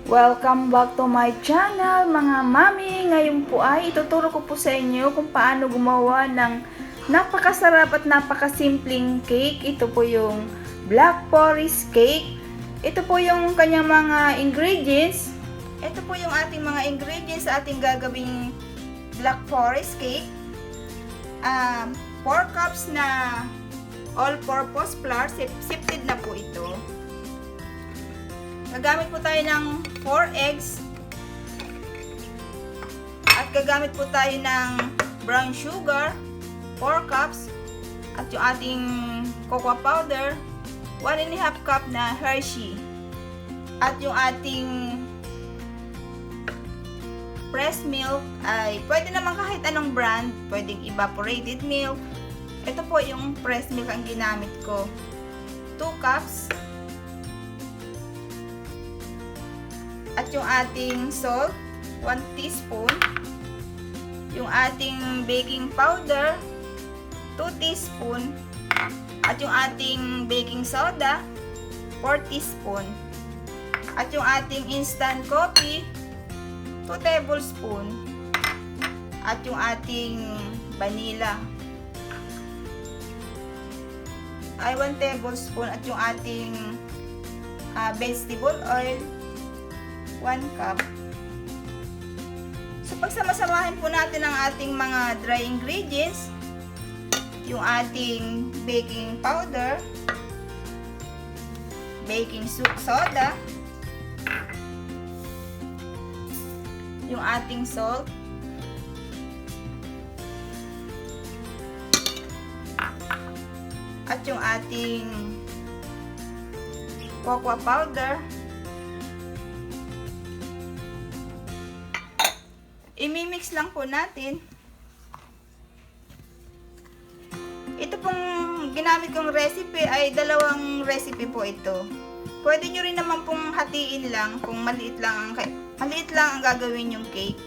Welcome back to my channel mga mami. Ngayon po ay ituturo ko po sa inyo kung paano gumawa ng napakasarap at napakasimpleng cake. Ito po yung black forest cake. Ito po yung kanyang mga ingredients. Ito po yung ating mga ingredients sa ating gagawing black forest cake. 4 cups na all-purpose flour. Sifted na po ito. Gagamit po tayo ng 4 eggs at gagamit po tayo ng brown sugar 4 cups at yung ating cocoa powder 1.5 cup na hershey at yung ating pressed milk ay pwede naman kahit anong brand, pwedeng evaporated milk. Ito po yung pressed milk ang ginamit ko, 2 cups. At yung ating salt, 1 teaspoon. Yung ating baking powder, 2 teaspoon. At yung ating baking soda, 4 teaspoon. At yung ating instant coffee, 2 tablespoon. At yung ating vanilla, ay 1 tablespoon. At yung ating vegetable oil, 1 cup. So, pagsama-samahin po natin ang ating mga dry ingredients, yung ating baking powder, baking soda, yung ating salt, at yung ating cocoa powder. Imimix lang po natin. Ito pong ginamit kong recipe ay dalawang recipe po ito. Pwede nyo rin naman pong hatiin lang kung maliit lang ang gagawin yung cake.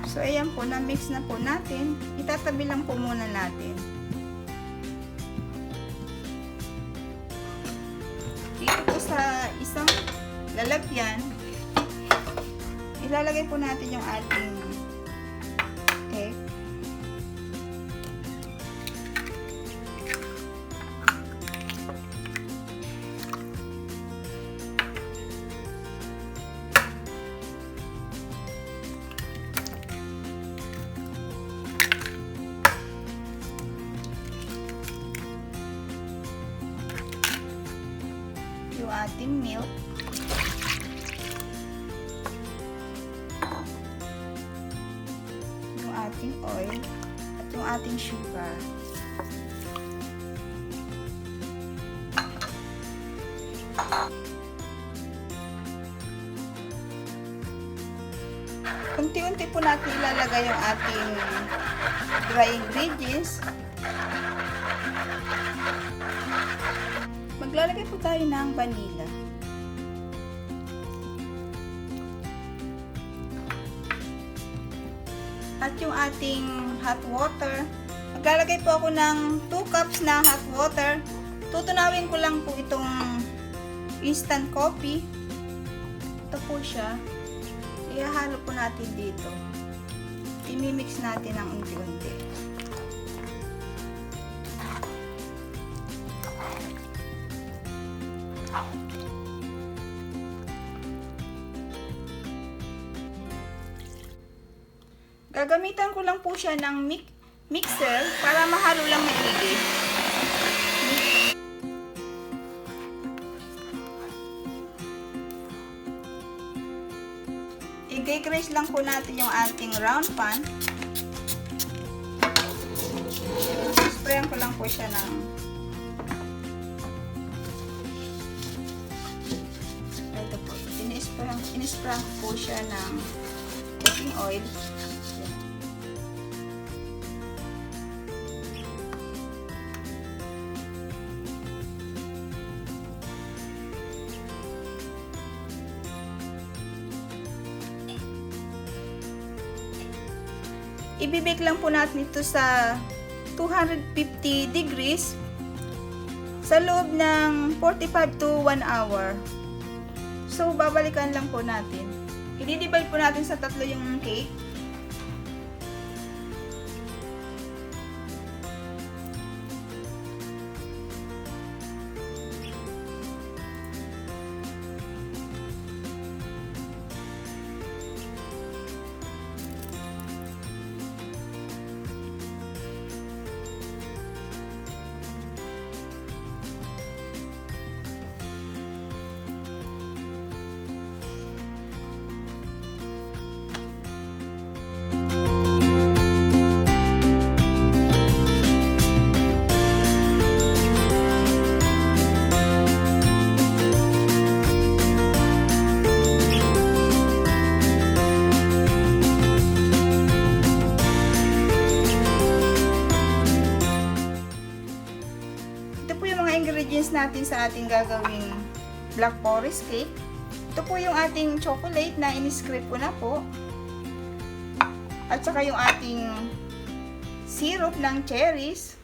So ayan po, na-mix na po natin. Itatabi lang po muna natin. Dito po sa isang lalagyan, ilalagay po natin yung ating egg. Yung ating milk. Ating oil at yung ating sugar. Unti-unti po natin ilalagay yung ating dry ingredients. Maglalagay po tayo ng vanilla. At yung ating hot water, maglalagay po ako ng 2 cups na hot water. Tutunawin ko lang po itong instant coffee. Ito po siya. Ihahalo po natin dito. Imimix natin ng unti-unti. Gagamitan ko lang po siya ng mixer para mahalo lang maigi. I-grease lang po natin yung ating round pan. Sprayan ko lang po siya ng ito po. Inisprayan ko po siya ng cooking oil. Ibibake lang po natin ito sa 250 degrees sa loob ng 45 to 1 hour. So, babalikan lang po natin. I-divide po natin sa tatlo yung cake. Ingredients natin sa ating gagawing black forest cake. Ito po yung ating chocolate na in-scrape ko na po. At saka yung ating syrup ng cherries.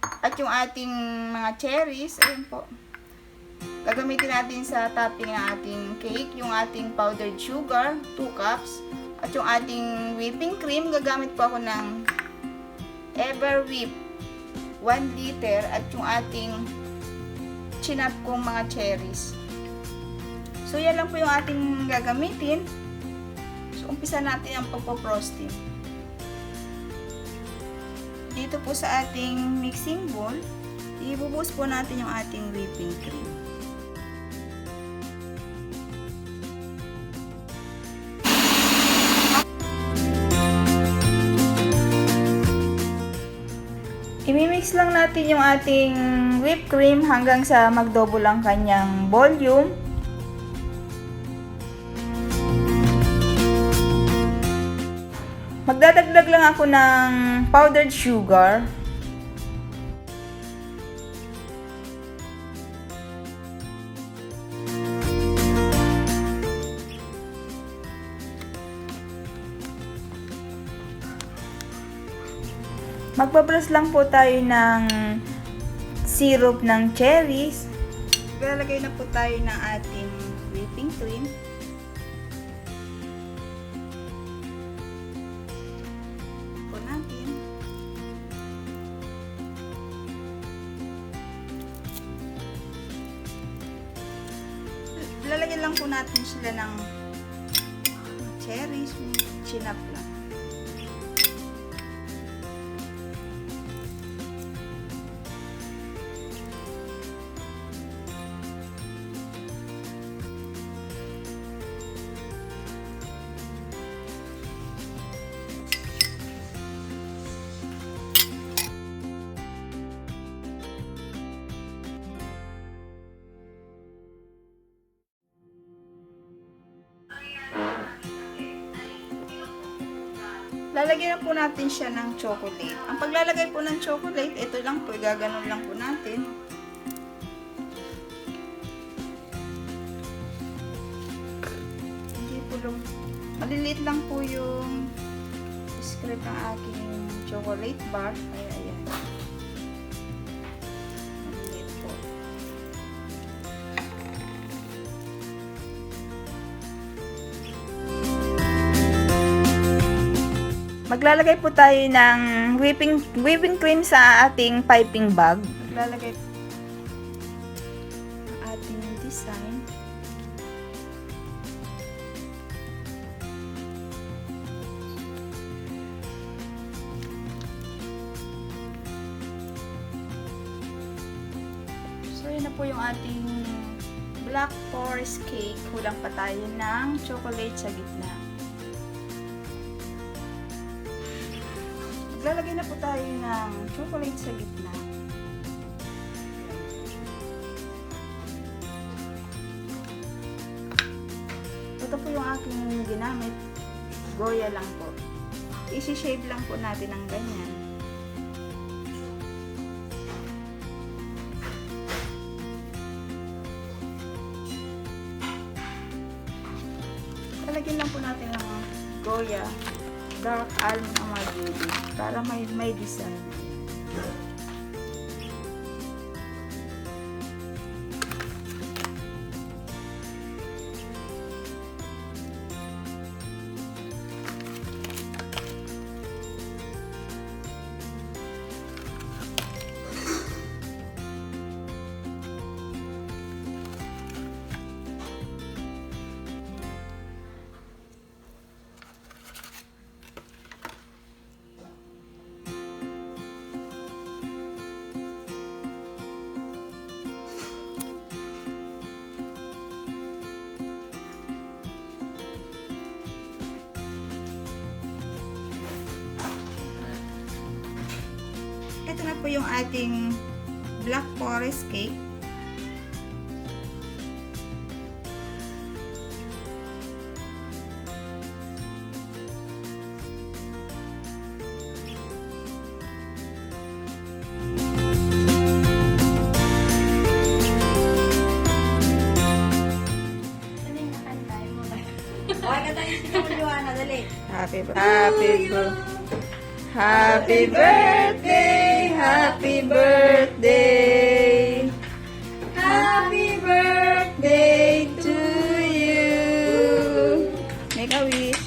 At yung ating mga cherries. Ayun po. Gagamitin natin sa topping ng ating cake. Yung ating powdered sugar, 2 cups. At yung ating whipping cream, gagamit po ako ng Ever Whip 1 liter at yung ating chinap kong mga cherries. So, yan lang po yung ating gagamitin. So, umpisa natin ang pagpo-frosting. Dito po sa ating mixing bowl, ibubuhos po natin yung ating whipping cream. Imimix lang natin yung ating whipped cream hanggang sa mag-double ang kanyang volume. Magdadagdag lang ako ng powdered sugar. Magbabrush lang po tayo ng syrup ng cherries. Lalagay na po tayo ng ating whipping cream. Po natin. Lalagyan lang po natin sila ng cherries, chinap lang. Lalagyan na po natin siya ng chocolate. Ang paglalagay po ng chocolate, ito lang po, gaganon lang po natin. Hindi po lang, maliliit lang po yung script ng aking chocolate bar. Kaya ayan. Maliliit po. Maglalagay po tayo ng whipping cream sa ating piping bag. Maglalagay ang ating design. So, yun na po yung ating black forest cake. Kulang pa tayo ng chocolate sa gitna. Lalagay na po tayo ng chocolate sa gitna. Ito po yung aking ginamit. Goya lang po. Isi-shape lang po natin ng ganyan. Lalagyan lang po natin ng Goya dark almond ang magiging para may design. Ito na po yung ating black forest cake. Happy birthday, happy birthday, happy birthday to you. Make a wish.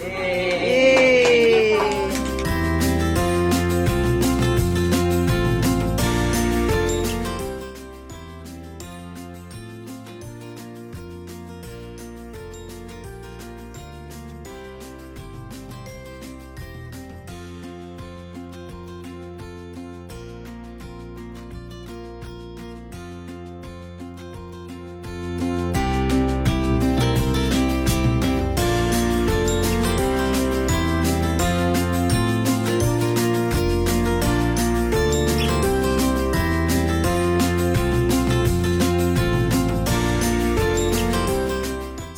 Yay!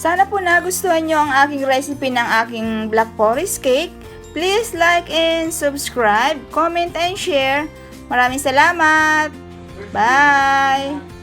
Sana po nagustuhan nyo ang aking recipe ng aking black forest cake. Please like and subscribe, comment and share. Maraming salamat. Bye!